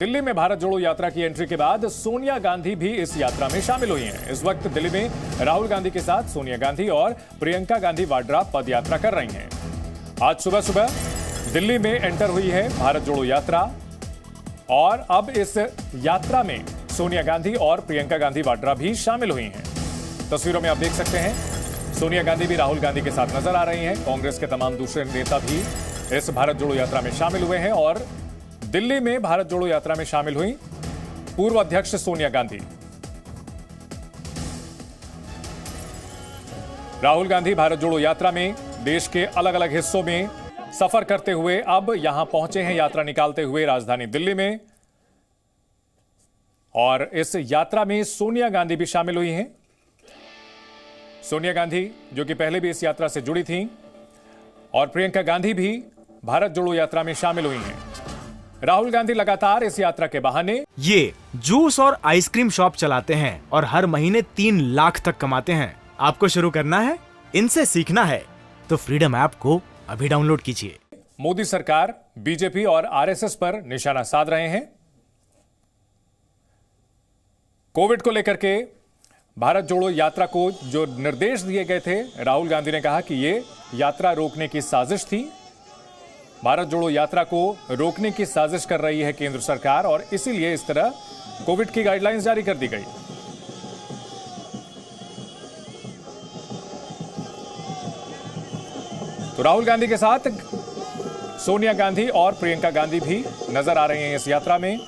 दिल्ली में भारत जोड़ो यात्रा की एंट्री के बाद सोनिया गांधी भी इस यात्रा में शामिल हुई हैं। इस वक्त दिल्ली में राहुल गांधी के साथ सोनिया गांधी और प्रियंका गांधी वाड्रा पद यात्रा कर रही हैं। आज सुबह सुबह दिल्ली में एंटर हुई है भारत जोड़ो यात्रा और अब इस यात्रा में सोनिया गांधी और प्रियंका गांधी वाड्रा भी शामिल हुई हैं। तस्वीरों में आप देख सकते हैं सोनिया गांधी भी राहुल गांधी के साथ नजर आ रही हैं। कांग्रेस के तमाम दूसरे नेता भी इस भारत जोड़ो यात्रा में शामिल हुए हैं और दिल्ली में भारत जोड़ो यात्रा में शामिल हुई पूर्व अध्यक्ष सोनिया गांधी। राहुल गांधी भारत जोड़ो यात्रा में देश के अलग अलग हिस्सों में सफर करते हुए अब यहां पहुंचे हैं, यात्रा निकालते हुए राजधानी दिल्ली में। और इस यात्रा में सोनिया गांधी भी शामिल हुई हैं। सोनिया गांधी जो कि पहले भी इस यात्रा से जुड़ी थीं और प्रियंका गांधी भी भारत जोड़ो यात्रा में शामिल हुई हैं। राहुल गांधी लगातार इस यात्रा के बहाने ये जूस और आइसक्रीम शॉप चलाते हैं और हर महीने 3 लाख तक कमाते हैं। आपको शुरू करना है, इनसे सीखना है तो फ्रीडम ऐप को अभी डाउनलोड कीजिए। मोदी सरकार बीजेपी और आरएसएस पर निशाना साध रहे हैं। कोविड को लेकर के भारत जोड़ो यात्रा को जो निर्देश दिए गए थे, राहुल गांधी ने कहा कि ये यात्रा रोकने की साजिश थी। भारत जोड़ो यात्रा को रोकने की साजिश कर रही है केंद्र सरकार और इसीलिए इस तरह कोविड की गाइडलाइंस जारी कर दी गई। तो राहुल गांधी के साथ सोनिया गांधी और प्रियंका गांधी भी नजर आ रही हैं इस यात्रा में।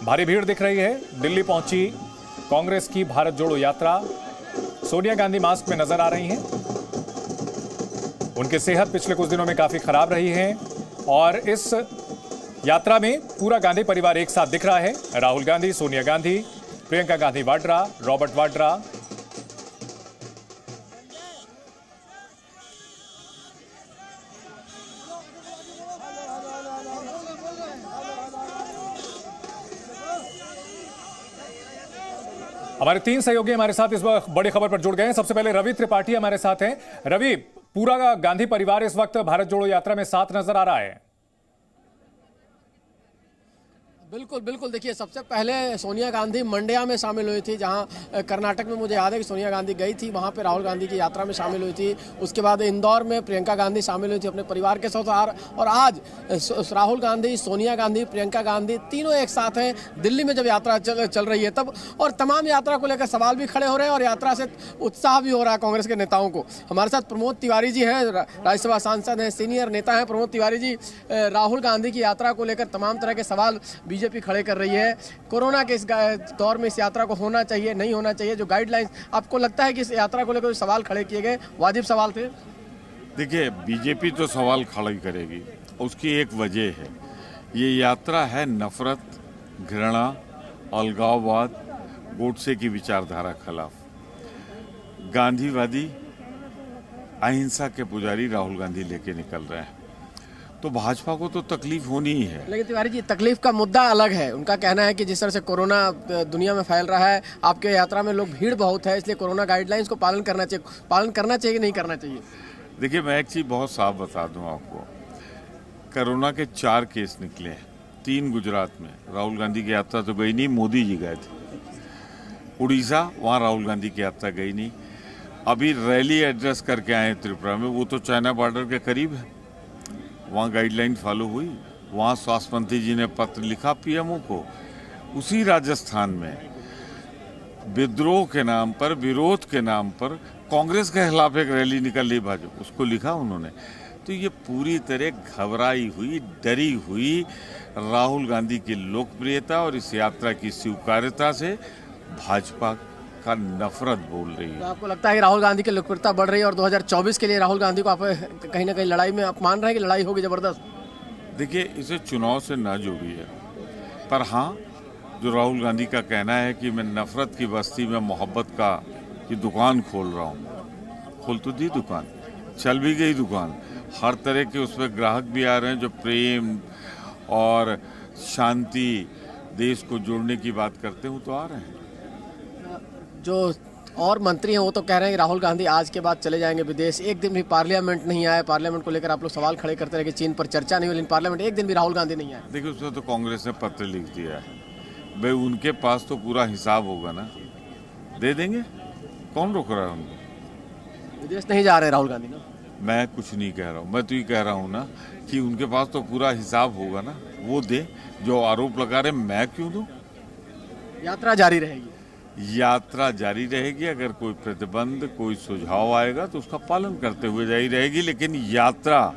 भारी भीड़ दिख रही है। दिल्ली पहुंची कांग्रेस की भारत जोड़ो यात्रा। सोनिया गांधी मास्क में नजर आ रही हैं। उनकी सेहत पिछले कुछ दिनों में काफी खराब रही है और इस यात्रा में पूरा गांधी परिवार एक साथ दिख रहा है। राहुल गांधी, सोनिया गांधी, प्रियंका गांधी वाड्रा, रॉबर्ट वाड्रा। हमारे 3 सहयोगी हमारे साथ इस वक्त बड़ी खबर पर जुड़ गए हैं। सबसे पहले रवि त्रिपाठी हमारे साथ हैं। रवि, पूरा गांधी परिवार इस वक्त भारत जोड़ो यात्रा में साथ नजर आ रहा है। बिल्कुल बिल्कुल, देखिए सबसे पहले सोनिया गांधी मंड्या में शामिल हुई थी, जहां कर्नाटक में मुझे याद है कि सोनिया गांधी गई थी, वहां पे राहुल गांधी की यात्रा में शामिल हुई थी। उसके बाद इंदौर में प्रियंका गांधी शामिल हुई थी अपने परिवार के साथ और आज राहुल गांधी, सोनिया गांधी, प्रियंका गांधी तीनों एक साथ हैं दिल्ली में जब यात्रा चल रही है तब। और तमाम यात्रा को लेकर सवाल भी खड़े हो रहे हैं और यात्रा से उत्साह भी हो रहा है कांग्रेस के नेताओं को। हमारे साथ प्रमोद तिवारी जी हैं, राज्यसभा सांसद हैं, सीनियर नेता हैं। प्रमोद तिवारी जी, राहुल गांधी की यात्रा को लेकर तमाम तरह के सवाल बीजेपी खड़े कर रही है। कोरोना के इस दौर में इस यात्रा को होना चाहिए, नहीं होना चाहिए, जो गाइडलाइंस, आपको लगता है कि इस यात्रा को लेकर सवाल खड़े किए गए वाजिब सवाल थे? देखिए, बीजेपी तो सवाल खड़े करेगी, उसकी एक वजह है, ये यात्रा है नफरत, घृणा, अलगाववाद, गोडसे की विचारधारा खिलाफ। गांधीवादी, अहिंसा के पुजारी राहुल गांधी लेके निकल रहे हैं, तो भाजपा को तो तकलीफ होनी ही है। लेकिन तिवारी जी, तकलीफ का मुद्दा अलग है। उनका कहना है कि जिस तरह से कोरोना दुनिया में फैल रहा है, आपके यात्रा में लोग भीड़ बहुत है, इसलिए कोरोना गाइडलाइंस को पालन करना चाहिए कि नहीं करना चाहिए? देखिए, मैं एक चीज़ बहुत साफ बता दूं आपको, कोरोना के 4 केस निकले हैं, 3 गुजरात में। राहुल गांधी की यात्रा तो गई नहीं, मोदी जी गए थे। उड़ीसा, वहाँ राहुल गांधी की यात्रा गई नहीं। अभी रैली एड्रेस करके आए त्रिपुरा में, वो तो चाइना बॉर्डर के करीब है, वहाँ गाइडलाइन फॉलो हुई। वहाँ स्वास्थ्य मंत्री जी ने पत्र लिखा पीएमओ को। उसी राजस्थान में विद्रोह के नाम पर, विरोध के नाम पर कांग्रेस के खिलाफ एक रैली निकल रही भाजपा, उसको लिखा उन्होंने। तो ये पूरी तरह घबराई हुई, डरी हुई राहुल गांधी की लोकप्रियता और इस यात्रा की स्वीकार्यता से भाजपा का नफरत बोल रही है। तो आपको लगता है कि राहुल गांधी की लोकप्रियता बढ़ रही है और 2024 के लिए राहुल गांधी को आप कहीं ना कहीं लड़ाई में आप मान रहे हैं कि लड़ाई होगी जबरदस्त? देखिए, इसे चुनाव से ना जोड़िए, पर हाँ, जो राहुल गांधी का कहना है कि मैं नफरत की बस्ती में मोहब्बत का की दुकान खोल रहा हूँ, खोल तो दी दुकान, चल भी गई दुकान, हर तरह के उसमें ग्राहक भी आ रहे हैं जो प्रेम और शांति, देश को जोड़ने की बात करते हैं, तो आ रहे हैं। जो और मंत्री हैं वो तो कह रहे हैं कि राहुल गांधी आज के बाद चले जाएंगे विदेश। एक दिन भी पार्लियामेंट नहीं आए, पार्लियामेंट को लेकर आप लोग सवाल खड़े करते रहे कि चीन पर चर्चा नहीं हुई, लेकिन पार्लियामेंट एक दिन भी राहुल गांधी नहीं आए। देखिए, उसमें तो कांग्रेस ने पत्र लिख दिया है भाई, उनके पास तो पूरा हिसाब होगा ना, दे देंगे, कौन रोक रहा है उनको? विदेश नहीं जा रहे राहुल गांधी ना। मैं कुछ नहीं कह रहा हूँ, मैं तो ये कह रहा हूँ ना कि उनके पास तो पूरा हिसाब होगा ना, वो दे। जो आरोप लगा रहे मैं क्यों दूं? यात्रा जारी रहेगी। यात्रा जारी रहेगी, अगर कोई प्रतिबंध, कोई सुझाव आएगा तो उसका पालन करते हुए जारी रहेगी, लेकिन यात्रा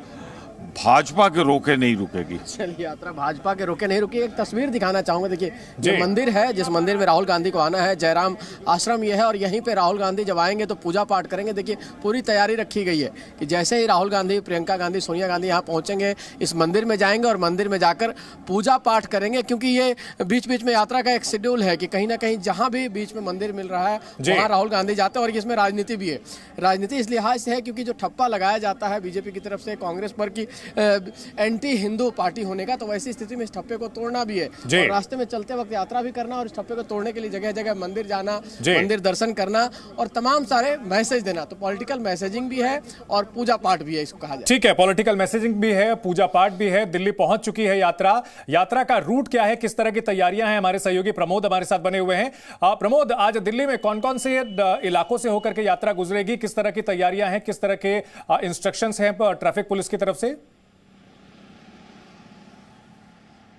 भाजपा के रोके नहीं रुकेगी। चलिए, यात्रा भाजपा के रोके नहीं रुकी। एक तस्वीर दिखाना चाहूंगा, देखिए ये मंदिर है, जिस मंदिर में राहुल गांधी को आना है, जयराम आश्रम ये है, और यहीं पे राहुल गांधी जब आएंगे तो पूजा पाठ करेंगे। देखिए पूरी तैयारी रखी गई है कि जैसे ही राहुल गांधी, प्रियंका गांधी, सोनिया गांधी यहाँ पहुंचेंगे, इस मंदिर में जाएंगे और मंदिर में जाकर पूजा पाठ करेंगे, क्योंकि ये बीच बीच में यात्रा का एक शेड्यूल है कि कहीं ना कहीं जहाँ भी बीच में मंदिर मिल रहा है वहाँ राहुल गांधी जाते हैं। और इसमें राजनीति भी है। राजनीति इस लिहाज से है क्योंकि जो ठप्पा लगाया जाता है बीजेपी की तरफ से कांग्रेस पर की एंटी हिंदू पार्टी होने का, तो वैसी स्थिति में इस ठप्पे को तोड़ना भी है और रास्ते में चलते वक्त यात्रा भी करना और इस ठप्पे को तोड़ने के लिए जगह जगह मंदिर जाना, मंदिर दर्शन करना और तमाम सारे मैसेज देना। तो पॉलिटिकल मैसेजिंग भी है और पूजा पाठ भी है, इसको कहा जाए। ठीक है, पॉलिटिकल मैसेजिंग भी है, पूजा पाठ भी है। दिल्ली पहुंच चुकी है यात्रा। यात्रा का रूट क्या है, किस तरह की तैयारियां हैं, हमारे सहयोगी प्रमोद हमारे साथ बने हुए हैं। प्रमोद, आज दिल्ली में कौन कौन से इलाकों से होकर के यात्रा गुजरेगी, किस तरह की तैयारियां हैं, किस तरह के इंस्ट्रक्शंस हैं ट्रैफिक पुलिस की तरफ से?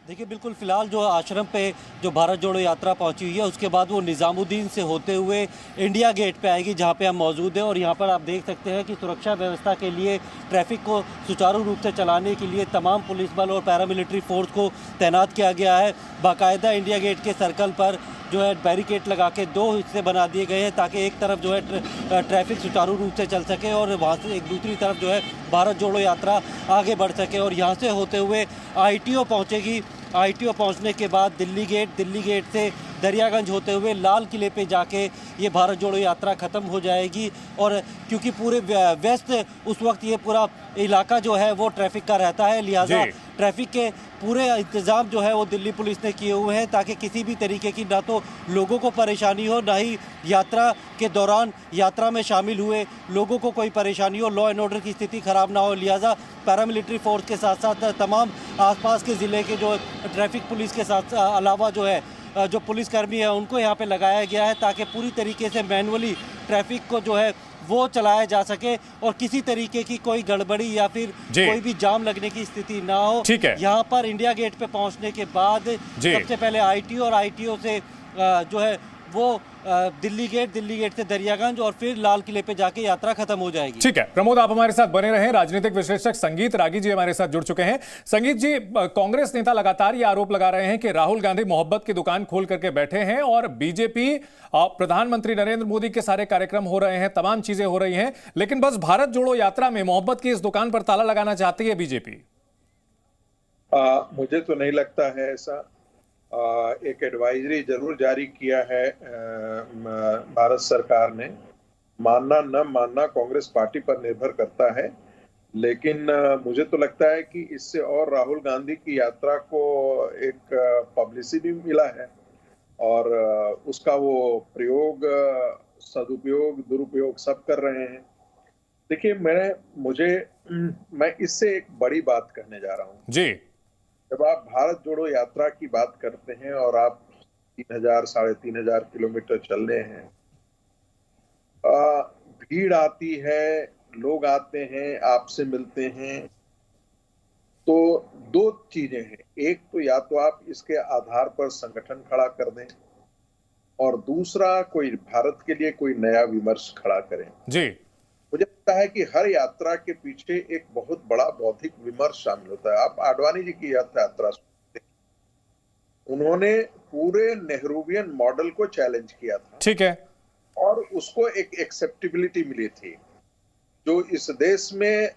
देखिए, बिल्कुल फिलहाल जो आश्रम पे जो भारत जोड़ो यात्रा पहुंची हुई है, उसके बाद वो निज़ामुद्दीन से होते हुए इंडिया गेट पे आएगी, जहां पे हम मौजूद हैं। और यहां पर आप देख सकते हैं कि सुरक्षा व्यवस्था के लिए, ट्रैफिक को सुचारू रूप से चलाने के लिए तमाम पुलिस बल और पैरामिलिट्री फोर्स को तैनात किया गया है। बाकायदा इंडिया गेट के सर्कल पर जो है बैरिकेड लगा के 2 हिस्से बना दिए गए हैं, ताकि एक तरफ जो है ट्रैफिक सुचारू रूप से चल सके और वहाँ से एक दूसरी तरफ जो है भारत जोड़ो यात्रा आगे बढ़ सके। और यहाँ से होते हुए ITO पहुँचेगी। ITO पहुँचने के बाद दिल्ली गेट से दरियागंज होते हुए लाल किले पे जाके ये भारत जोड़ो यात्रा ख़त्म हो जाएगी। और क्योंकि पूरे व्यस्त उस वक्त ये पूरा इलाका जो है वो ट्रैफिक का रहता है, लिहाजा ट्रैफिक के पूरे इंतज़ाम जो है वो दिल्ली पुलिस ने किए हुए हैं, ताकि किसी भी तरीके की ना तो लोगों को परेशानी हो, ना ही यात्रा के दौरान यात्रा में शामिल हुए लोगों को कोई परेशानी हो, लॉ एंड ऑर्डर की स्थिति ख़राब ना हो। लिहाजा पैरामिलिट्री फोर्स के साथ साथ तमाम आसपास के ज़िले के जो ट्रैफिक पुलिस के साथ अलावा जो है जो पुलिसकर्मी है उनको यहाँ पे लगाया गया है, ताकि पूरी तरीके से मैनुअली ट्रैफिक को जो है वो चलाया जा सके और किसी तरीके की कोई गड़बड़ी या फिर कोई भी जाम लगने की स्थिति ना हो। ठीक है। यहाँ पर इंडिया गेट पे पहुँचने के बाद सबसे पहले ITO और ITO से जो है वो दिल्ली गेट से दरियागंज और फिर लाल किले पे जाके यात्रा खत्म हो जाएगी। ठीक है प्रमोद, आप हमारे साथ बने रहें। राजनीतिक विश्लेषक संगीत रागी जी हमारे साथ जुड़ चुके हैं। संगीत जी, कांग्रेस नेता लगातार ये आरोप लगा रहे हैं कि राहुल गांधी मोहब्बत की दुकान खोल करके बैठे हैं और बीजेपी, प्रधानमंत्री नरेंद्र मोदी के सारे कार्यक्रम हो रहे हैं, तमाम चीजें हो रही हैं, लेकिन बस भारत जोड़ो यात्रा में मोहब्बत की इस दुकान पर ताला लगाना चाहती है बीजेपी। मुझे तो नहीं लगता है ऐसा। एक एडवाइजरी जरूर जारी किया है भारत सरकार ने। मानना न मानना कांग्रेस पार्टी पर निर्भर करता है, लेकिन मुझे तो लगता है कि इससे और राहुल गांधी की यात्रा को एक पब्लिसिटी मिला है और उसका वो प्रयोग, सदुपयोग, दुरुपयोग सब कर रहे हैं। देखिए, मैं इससे एक बड़ी बात कहने जा रहा हूँ जी। जब आप भारत जोड़ो यात्रा की बात करते हैं और आप 3000 साढ़े 3000 किलोमीटर चल रहे हैं, भीड़ आती है, लोग आते हैं, आपसे मिलते हैं, तो 2 चीजें हैं। एक तो या तो आप इसके आधार पर संगठन खड़ा कर दें और दूसरा कोई भारत के लिए कोई नया विमर्श खड़ा करें जी। मुझे लगता है कि हर यात्रा के पीछे एक बहुत बड़ा बौद्धिक विमर्श शामिल होता है। आप आडवाणी जी की यात्रा सुनते हैं, उन्होंने पूरे नेहरूवियन मॉडल को चैलेंज किया था, ठीक है, और उसको एक एक्सेप्टेबिलिटी मिली थी। जो इस देश में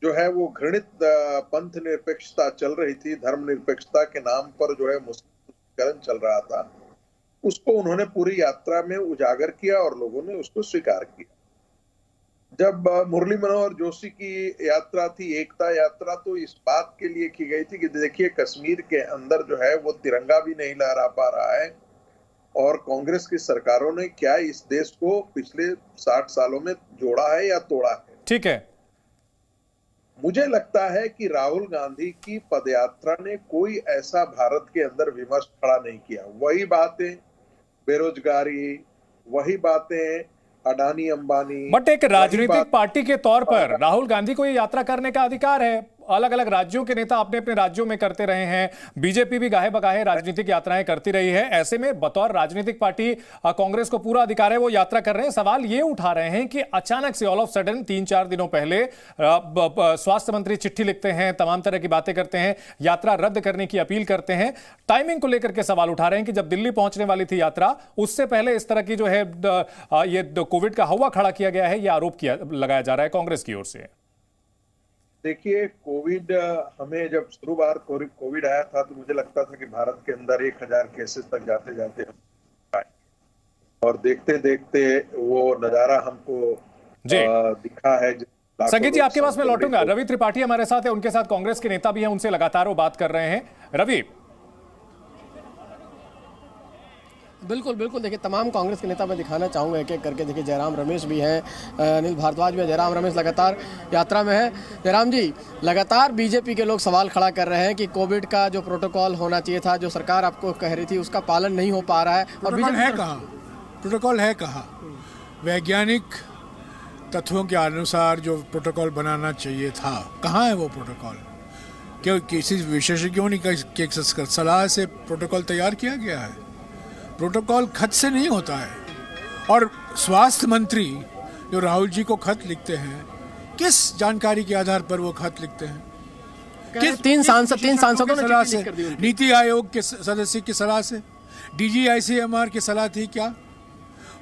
जो है वो घृणित पंथ निरपेक्षता चल रही थी, धर्म निरपेक्षता के नाम पर जो है मुस्लिमीकरण चल रहा था, उसको उन्होंने पूरी यात्रा में उजागर किया और लोगों ने उसको स्वीकार किया। जब मुरली मनोहर जोशी की यात्रा थी, एकता यात्रा, तो इस बात के लिए की गई थी कि देखिए कश्मीर के अंदर जो है वो तिरंगा भी नहीं लहरा पा रहा है और कांग्रेस की सरकारों ने क्या इस देश को पिछले 60 सालों में जोड़ा है या तोड़ा है? ठीक है। मुझे लगता है कि राहुल गांधी की पदयात्रा ने कोई ऐसा भारत के अंदर विमर्श खड़ा नहीं किया। वही बातें बेरोजगारी, वही बातें अडानी अंबानी। बट एक राजनीतिक पार्टी के तौर पर राहुल गांधी को ये यात्रा करने का अधिकार है। अलग अलग राज्यों के नेता अपने अपने राज्यों में करते रहे हैं, बीजेपी भी गाहे बगाहे राजनीतिक यात्राएं करती रही है। ऐसे में बतौर राजनीतिक पार्टी कांग्रेस को पूरा अधिकार है, वो यात्रा कर रहे हैं। सवाल ये उठा रहे हैं कि अचानक से ऑल ऑफ सडन 3-4 दिनों पहले स्वास्थ्य मंत्री चिट्ठी लिखते हैं, तमाम तरह की बातें करते हैं, यात्रा रद्द करने की अपील करते हैं। टाइमिंग को लेकर के सवाल उठा रहे हैं कि जब दिल्ली पहुंचने वाली थी यात्रा, उससे पहले इस तरह की जो है ये कोविड का हवा खड़ा किया गया है, यह आरोप लगाया जा रहा है कांग्रेस की ओर से। देखिए, कोविड हमें जब शुरुआत कोविड आया था तो मुझे लगता था कि भारत के अंदर 1000 केसेस तक जाते जाते और देखते देखते वो नजारा हमको दिखा है। संगीत जी, आपके पास मैं लौटूंगा। रवि त्रिपाठी हमारे साथ है, उनके साथ कांग्रेस के नेता भी हैं, उनसे लगातार वो बात कर रहे हैं। रवि। बिल्कुल बिल्कुल, देखिए तमाम कांग्रेस के नेता मैं दिखाना चाहूँगा एक एक करके। देखिए जयराम रमेश भी हैं, अनिल भारद्वाज भी है। जयराम रमेश लगातार यात्रा में है। जयराम जी, लगातार बीजेपी के लोग सवाल खड़ा कर रहे हैं कि कोविड का जो प्रोटोकॉल होना चाहिए था, जो सरकार आपको कह रही थी, उसका पालन नहीं हो पा रहा है। और प्रोटोकॉल है कहाँ? प्रोटोकॉल है कहाँ? वैज्ञानिक तथ्यों के अनुसार जो प्रोटोकॉल बनाना चाहिए था, कहाँ है वो प्रोटोकॉल? क्यों किसी विशेषज्ञों की सलाह से प्रोटोकॉल तैयार किया गया है? प्रोटोकॉल खत से नहीं होता है। और स्वास्थ्य मंत्री जो राहुल जी को खत लिखते हैं, किस जानकारी के आधार पर वो खत लिखते हैं? किस तीन सांसदों की सलाह से? नीति आयोग के सदस्य की सलाह से? DGICMR की सलाह थी क्या?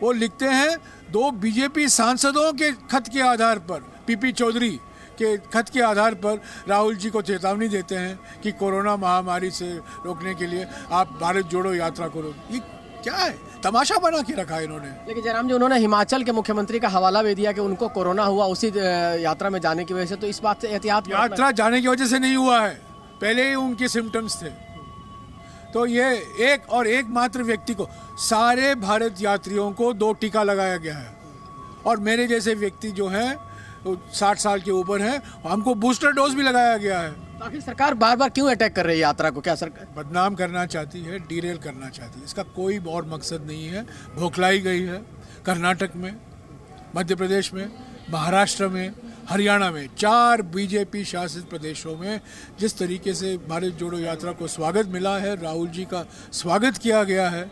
वो लिखते हैं 2 बीजेपी सांसदों के खत के आधार पर, PP चौधरी के खत के आधार पर राहुल जी को चेतावनी देते हैं कि कोरोना महामारी से रोकने के लिए आप भारत जोड़ो यात्रा करो। ये क्या है? तमाशा बना के रखा है इन्होंने। लेकिन जयराम जी, उन्होंने हिमाचल के मुख्यमंत्री का हवाला भी दिया कि उनको कोरोना हुआ उसी यात्रा में जाने की वजह से, तो इस बात से एहतियात। यात्रा जाने की वजह से नहीं हुआ है, पहले ही उनके सिम्टम्स थे। तो ये एक मात्र व्यक्ति को, सारे भारत यात्रियों को 2 टीका लगाया गया है। और मेरे जैसे व्यक्ति जो हैं 60 साल के ऊपर हैं, हमको बूस्टर डोज भी लगाया गया है। आखिर सरकार बार बार क्यों अटैक कर रही है यात्रा को? क्या सरकार बदनाम करना चाहती है, डीरेल करना चाहती है? इसका कोई और मकसद नहीं है। भोखलाई गई है। कर्नाटक में, मध्य प्रदेश में, महाराष्ट्र में, हरियाणा में, 4 बीजेपी शासित प्रदेशों में जिस तरीके से भारत जोड़ो यात्रा को स्वागत मिला है, राहुल जी का स्वागत किया गया है,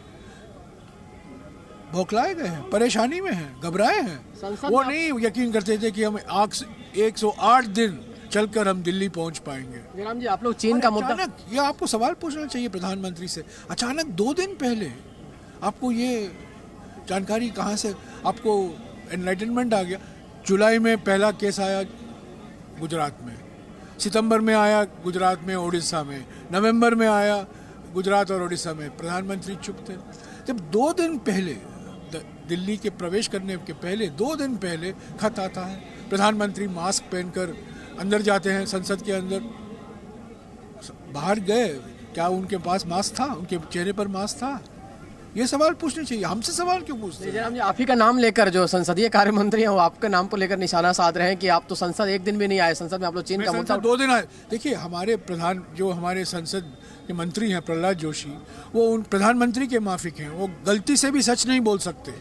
भोखलाए गए हैं, परेशानी में हैं, घबराए हैं। वो नहीं यकीन करते थे कि हम 108 दिन चलकर हम दिल्ली पहुंच पाएंगे। जयराम जी, आप लोग चीन का मुद्दा, ये आपको सवाल पूछना चाहिए प्रधानमंत्री से। अचानक 2 दिन पहले आपको ये जानकारी कहाँ से, आपको एनलाइटनमेंट आ गया? जुलाई में पहला केस आया गुजरात में, सितंबर में आया गुजरात में, उड़ीसा में, नवंबर में आया गुजरात और उड़ीसा में। प्रधानमंत्री चुप थे। जब 2 दिन पहले, दिल्ली के प्रवेश करने के पहले 2 दिन पहले खत आता है, प्रधानमंत्री मास्क पहनकर अंदर जाते हैं, संसद के अंदर। बाहर गए, क्या उनके पास मास्क था? उनके चेहरे पर मास्क था? ये सवाल पूछने चाहिए। हमसे सवाल क्यों पूछते हैं? जयराम जी, आप ही का नाम लेकर जो संसदीय कार्य मंत्री हैं, वो आपके नाम को लेकर निशाना साध रहे हैं कि आप तो संसद 1 दिन भी नहीं आए। संसद में आप लोग चीन का मुद्दा 2 दिन आए। देखिए, हमारे संसद के मंत्री हैं प्रहलाद जोशी, वो उन प्रधानमंत्री के माफिक हैं। वो गलती से भी सच नहीं बोल सकते।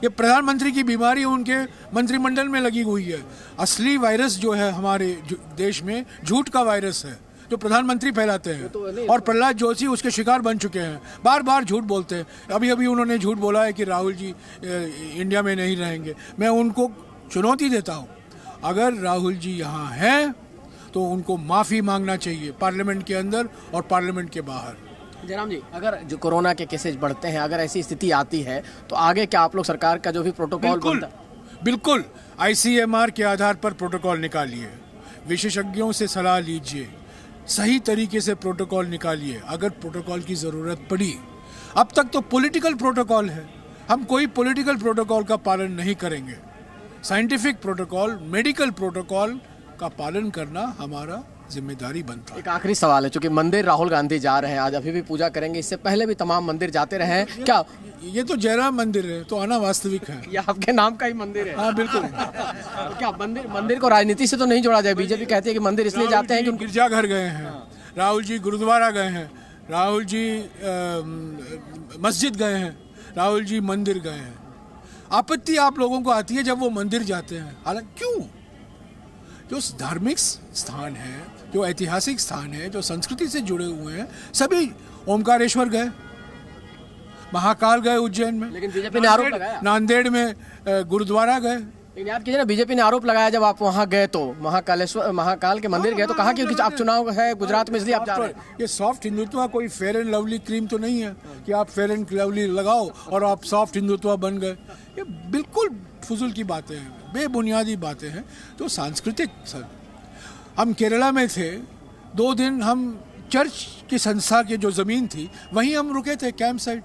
ये प्रधानमंत्री की बीमारी उनके मंत्रिमंडल में लगी हुई है। असली वायरस जो है हमारे देश में, झूठ का वायरस है जो प्रधानमंत्री फैलाते हैं। और प्रहलाद जोशी उसके शिकार बन चुके हैं, बार बार झूठ बोलते हैं। अभी उन्होंने झूठ बोला है कि राहुल जी इंडिया में नहीं रहेंगे। मैं उनको चुनौती देता हूँ, अगर राहुल जी यहाँ हैं तो उनको माफ़ी मांगना चाहिए, पार्लियामेंट के अंदर और पार्लियामेंट के बाहर। जयराम जी, अगर जो कोरोना के केसेज बढ़ते हैं, अगर ऐसी स्थिति आती है तो आगे क्या आप लोग सरकार का जो भी प्रोटोकॉल बिल्कुल ICMR के आधार पर प्रोटोकॉल निकालिए, विशेषज्ञों से सलाह लीजिए, सही तरीके से प्रोटोकॉल निकालिए। अगर प्रोटोकॉल की ज़रूरत पड़ी, अब तक तो पॉलिटिकल प्रोटोकॉल है, हम कोई पॉलिटिकल प्रोटोकॉल का पालन नहीं करेंगे। साइंटिफिक प्रोटोकॉल, मेडिकल प्रोटोकॉल का पालन करना हमारा जिम्मेदारी बनता है। एक आखिरी सवाल है, चूंकि मंदिर राहुल गांधी जा रहे हैं आज, अभी भी पूजा करेंगे, इससे पहले भी तमाम मंदिर जाते रहे हैं, क्या ये तो जयराम मंदिर है, तो आना वास्तविक है। ये आपके नाम का ही मंदिर है? हाँ बिल्कुल। तो क्या मंदिर को राजनीति से तो नहीं जोड़ा जाए? बीजेपी कहती है कि मंदिर इसलिए जाते हैं कि गिरजाघर गए हैं, राहुल जी गुरुद्वारा गए हैं, राहुल जी मस्जिद गए हैं, राहुल जी मंदिर गए हैं। आपत्ति आप लोगों को आती है जब वो मंदिर जाते हैं। हालांकि क्यों, जो धार्मिक स्थान है, जो ऐतिहासिक स्थान है, जो संस्कृति से जुड़े हुए हैं, सभी, ओमकारेश्वर गए, महाकाल गए उज्जैन में, लेकिन बीजेपी ने आरोप लगाया, नांदेड़ में गुरुद्वारा गए। लेकिन याद कीजिए ना, बीजेपी ने आरोप लगाया जब आप वहां गए तो महाकाल के मंदिर गए तो कहा कि आप चुनाव है गुजरात में इसलिए आप जा रहे हैं। ये सॉफ्ट हिंदुत्व कोई फेयर एंड लवली क्रीम तो नहीं है कि आप फेयर एंड लवली लगाओ और आप सॉफ्ट हिंदुत्व बन गए। ये बिल्कुल फजूल की बातें हैं, बेबुनियादी बातें हैं। जो सांस्कृतिक, हम केरला में थे 2 दिन, हम चर्च की संस्था की जो ज़मीन थी वहीं हम रुके थे, कैंप साइट,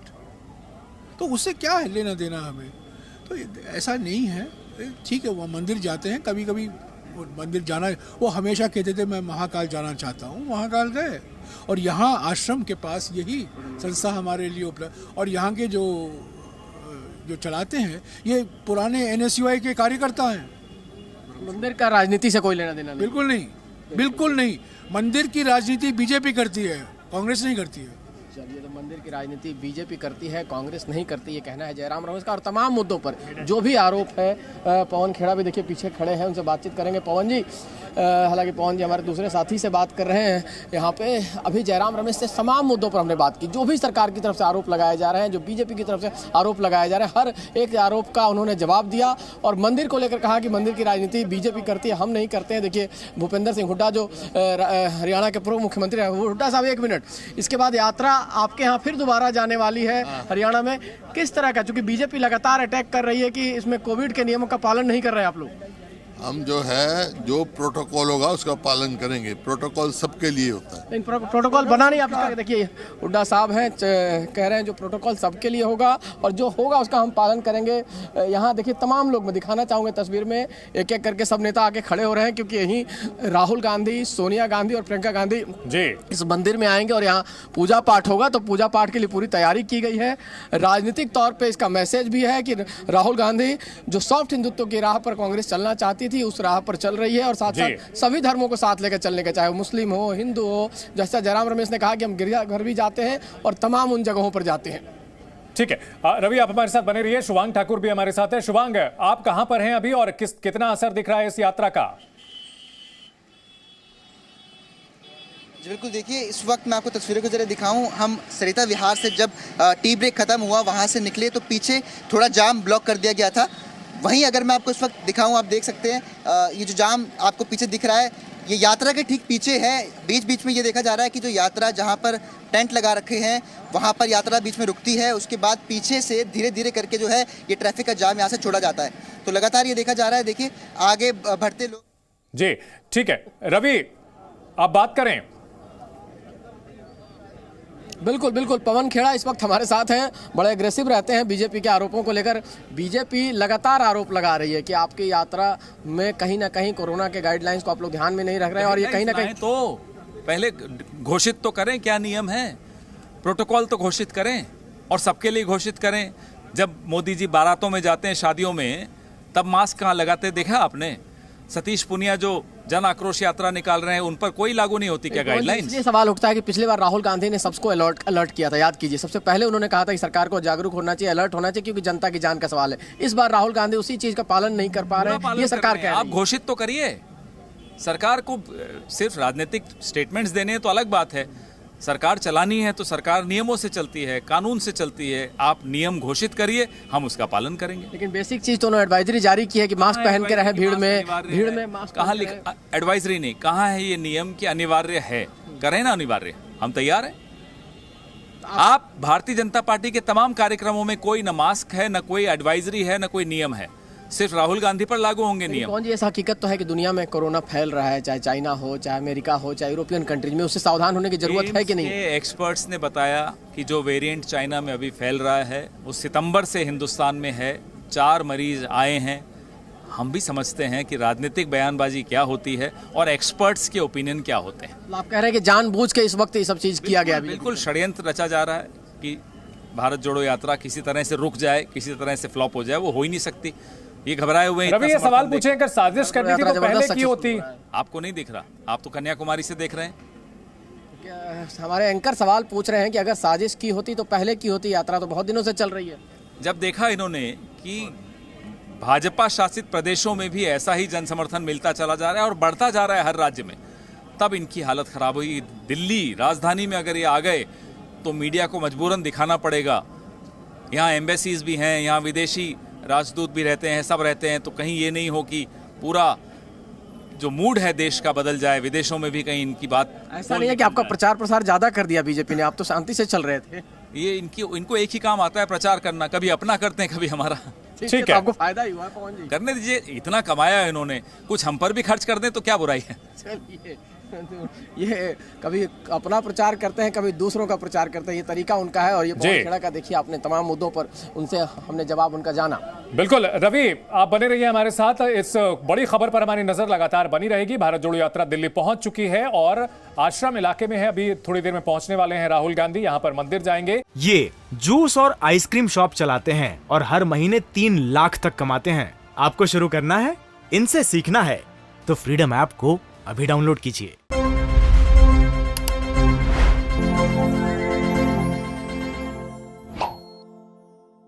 तो उससे क्या है लेना देना हमें? तो ऐसा नहीं है। ठीक है, वो मंदिर जाते हैं, कभी कभी मंदिर जाना, वो हमेशा कहते थे मैं महाकाल जाना चाहता हूँ, महाकाल गए। और यहाँ आश्रम के पास यही संस्था हमारे लिए उपलब्ध, और यहाँ के जो चलाते हैं ये पुराने NSUI के कार्यकर्ता हैं। मंदिर का राजनीति से कोई लेना देना नहीं? बिल्कुल नहीं, बिल्कुल नहीं। मंदिर की राजनीति बीजेपी करती है, कांग्रेस नहीं करती है। चलिए, तो मंदिर की राजनीति बीजेपी करती है, कांग्रेस नहीं करती, ये कहना है जयराम रमेश का। और तमाम मुद्दों पर जो भी आरोप है, पवन खेड़ा भी देखिए पीछे खड़े हैं, उनसे बातचीत करेंगे। पवन जी, हालांकि पवन जी हमारे दूसरे साथी से बात कर रहे हैं यहाँ पे। अभी जयराम रमेश से तमाम मुद्दों पर हमने बात की, जो भी सरकार की तरफ से आरोप लगाए जा रहे हैं, जो बीजेपी की तरफ से आरोप लगाए जा रहे हैं, हर एक आरोप का उन्होंने जवाब दिया। और मंदिर को लेकर कहा कि मंदिर की राजनीति बीजेपी करती है, हम नहीं करते हैं। देखिए भूपेंद्र सिंह हुड्डा जो हरियाणा के पूर्व मुख्यमंत्री हैं, हुड्डा साहब 1 मिनट, इसके बाद यात्रा आपके यहाँ फिर दोबारा जाने वाली है हरियाणा में, किस तरह का, चूंकि बीजेपी लगातार अटैक कर रही है कि इसमें कोविड के नियमों का पालन नहीं कर रहे हैं आप लोग? हम जो है, जो प्रोटोकॉल होगा उसका पालन करेंगे। प्रोटोकॉल सबके लिए होता है। लेकिन प्रोटोकॉल बना नहीं आप। देखिए हुड्डा साहब हैं, कह रहे हैं जो प्रोटोकॉल सबके लिए होगा और जो होगा उसका हम पालन करेंगे। यहाँ देखिए तमाम लोग, मैं दिखाना चाहूँगा तस्वीर में, एक एक करके सब नेता आके खड़े हो रहे हैं, क्योंकि यहीं राहुल गांधी, सोनिया गांधी और प्रियंका गांधी जी इस मंदिर में आएंगे और यहाँ पूजा पाठ होगा। तो पूजा पाठ के लिए पूरी तैयारी की गई है। राजनीतिक तौर पर इसका मैसेज भी है कि राहुल गांधी जो सॉफ्ट हिंदुत्व की राह पर कांग्रेस चलना चाहती थी, उस राह पर चल रही है, और साथ साथ सभी धर्मों को साथ लेकर चलने का, चाहे वो मुस्लिम हो, हिंदू हो। जैसा जयराम रमेश ने कहा कि हम गिरजाघर भी जाते हैं और तमाम उन जगहों पर जाते हैं। ठीक है रवि, आप हमारे साथ बने रहिए। शुभांग ठाकुर भी हमारे साथ है। शुभांग, आप कहां पर हैं अभी और कितना असर दिख रहा है इस यात्रा का? बिल्कुल, देखिए इस वक्त मैं आपको तस्वीरों को जरा दिखाऊं। हम सरिता विहार से जब टी ब्रेक खत्म हुआ वहां से निकले तो पीछे थोड़ा जाम ब्लॉक कर दिया गया था। वहीं अगर मैं आपको इस वक्त दिखाऊं, आप देख सकते हैं ये जो जाम आपको पीछे दिख रहा है, ये यात्रा के ठीक पीछे है। बीच बीच में ये देखा जा रहा है कि जो यात्रा जहां पर टेंट लगा रखे हैं वहां पर यात्रा बीच में रुकती है, उसके बाद पीछे से धीरे धीरे करके जो है ये ट्रैफिक का जाम यहाँ से छोड़ा जाता है। तो लगातार ये देखा जा रहा है, देखिए आगे बढ़ते लोग। जी ठीक है रवि, आप बात करें। बिल्कुल बिल्कुल, पवन खेड़ा इस वक्त हमारे साथ हैं, बड़े एग्रेसिव रहते हैं बीजेपी के आरोपों को लेकर। बीजेपी लगातार आरोप लगा रही है कि आपकी यात्रा में कहीं ना कहीं कोरोना के गाइडलाइंस को आप लोग ध्यान में नहीं रख रहे हैं, और ये कहीं ना कहीं तो पहले घोषित तो करें क्या नियम है, प्रोटोकॉल तो घोषित करें और सबके लिए घोषित करें। जब मोदी जी बारातों में जाते हैं, शादियों में, तब मास्क कहाँ लगाते देखा आपने? सतीश पुनिया जो जन आक्रोश यात्रा निकाल रहे हैं उन पर कोई लागू नहीं होती क्या गाइडलाइंस? ये सवाल उठता है कि पिछली बार राहुल गांधी ने सबको अलर्ट किया था, याद कीजिए। सबसे पहले उन्होंने कहा था कि सरकार को जागरूक होना चाहिए, अलर्ट होना चाहिए, क्योंकि जनता की जान का सवाल है। इस बार राहुल गांधी उसी चीज का पालन नहीं कर पा रहे हैं, ये सरकार कह रही है। आप घोषित तो करिए। सरकार को सिर्फ राजनीतिक स्टेटमेंट्स देने हैं तो अलग बात है, सरकार चलानी है तो सरकार नियमों से चलती है, कानून से चलती है। आप नियम घोषित करिए, हम उसका पालन करेंगे। लेकिन बेसिक चीज तो उन्होंने एडवाइजरी जारी की है कि मास्क पहन के रहे भीड़ में मास्क कहाँ लिखा? एडवाइजरी नहीं, कहाँ है ये नियम कि अनिवार्य है? करें ना अनिवार्य, हम तैयार हैं। आप भारतीय जनता पार्टी के तमाम कार्यक्रमों में कोई न मास्क है, न कोई एडवाइजरी है, न कोई नियम है, सिर्फ राहुल गांधी पर लागू होंगे नियम। कौन जी, ऐसा हकीकत तो है कि दुनिया में कोरोना फैल रहा है, चाहे चाइना हो, चाहे अमेरिका हो, चाहे यूरोपियन कंट्रीज में, उससे सावधान होने की जरूरत है कि नहीं? एक्सपर्ट्स ने बताया कि जो वेरिएंट चाइना में अभी फैल रहा है वो सितंबर से हिंदुस्तान में है। 4 मरीज आए हैं, हम भी समझते हैं कि राजनीतिक बयानबाजी क्या होती है और एक्सपर्ट्स के ओपिनियन क्या होते हैं। मतलब आप कह रहे हैं कि जानबूझ के इस वक्त ये सब चीज किया गया? बिल्कुल षड्यंत्र रचा जा रहा है कि भारत जोड़ो यात्रा किसी तरह से रुक जाए, किसी तरह से फ्लॉप हो जाए। वो हो ही नहीं सकती। ये घबराए हुए हैं। रवि, ये सवाल पूछे, अगर साजिश करनी थी तो पहले की होती? आपको नहीं दिख रहा, आप तो कन्याकुमारी से देख रहे हैं। हमारे एंकर सवाल पूछ रहे हैं कि अगर साजिश की होती तो पहले की होती। यात्रा तो बहुत दिनों से चल रही है। जब देखा इन्होंने कि भाजपा शासित प्रदेशों में भी ऐसा ही जन समर्थन मिलता चला जा रहा है और बढ़ता जा रहा है हर राज्य में, तब इनकी हालत खराब हुई। दिल्ली राजधानी में अगर ये आ गए तो मीडिया को मजबूरन दिखाना पड़ेगा। यहाँ एम्बेसीज भी हैं, यहाँ विदेशी राजदूत भी रहते हैं, सब रहते हैं, तो कहीं ये नहीं हो कि पूरा जो मूड है देश का बदल जाए, विदेशों में भी कहीं इनकी बात। ऐसा नहीं है कि आपका प्रचार प्रसार ज्यादा कर दिया बीजेपी ने, आप तो शांति से चल रहे थे। ये इनको एक ही काम आता है, प्रचार करना। कभी अपना करते हैं, कभी हमारा। ठीक है, तो आपको फायदा ही हुआ पवन जी। करने दीजिए, इतना कमाया है इन्होंने, कुछ हम पर भी खर्च कर दें तो क्या बुराई है। चलिए, ये कभी अपना प्रचार करते हैं, कभी दूसरों का प्रचार करते हैं, ये तरीका उनका है। और ये पवन खेड़ा का देखिए, आपने तमाम मुद्दों पर उनसे हमने जवाब उनका जाना। बिल्कुल रवि, आप बने रहिए हमारे साथ। इस बड़ी खबर पर हमारी नजर लगातार बनी रहेगी। भारत जोड़ो यात्रा दिल्ली पहुंच चुकी है और आश्रम इलाके में है। अभी थोड़ी देर में पहुंचने वाले हैं राहुल गांधी, यहाँ पर मंदिर जाएंगे। ये जूस और आइसक्रीम शॉप चलाते हैं और हर महीने 3 लाख तक कमाते हैं। आपको शुरू करना है, इनसे सीखना है तो फ्रीडम ऐप को अभी डाउनलोड कीजिए।